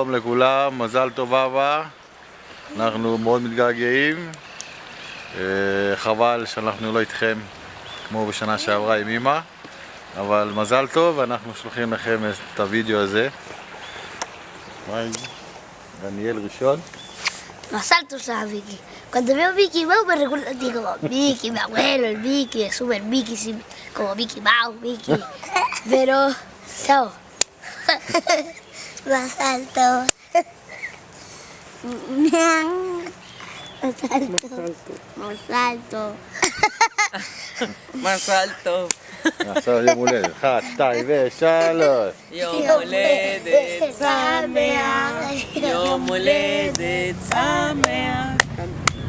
שלום לכולם, מזל טוב אבא, אנחנו מאוד מתגעגעים, חבל שאנחנו לא איתכם כמו בשנה שעברה עם אמא, אבל מזל טוב, אנחנו שולחים לכם את הוידאו הזה. דניאל ראשון. Masa tú sabes, Vicky. Cuando veo Mickey Mouse me recuerda a ti como Mickey, mi abuelo, el Mickey, el Super Mickey, sí, como Mickey Mouse, Mickey. Pero, chao. Más alto. Más alto. Más alto. más alto. עכשיו יום הולדת, 1, 2 ו3. יום הולדת שמח, יום הולדת שמח,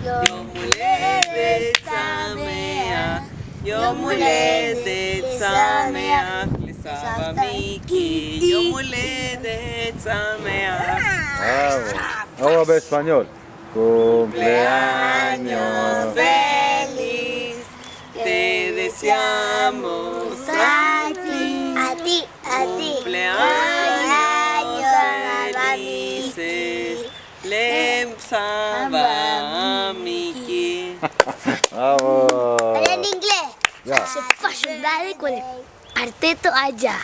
יום הולדת שמח, יום הולדת שמח, לסבא מיקי, יום הולדת שמח. ahora ve español. Cumpleaños feliz, te deseamos a ti. A ti, a ti. Cumpleaños felices, Saba Miki. Vamos. En inglés. Ya. Se fue a ayudar con el cuarteto allá.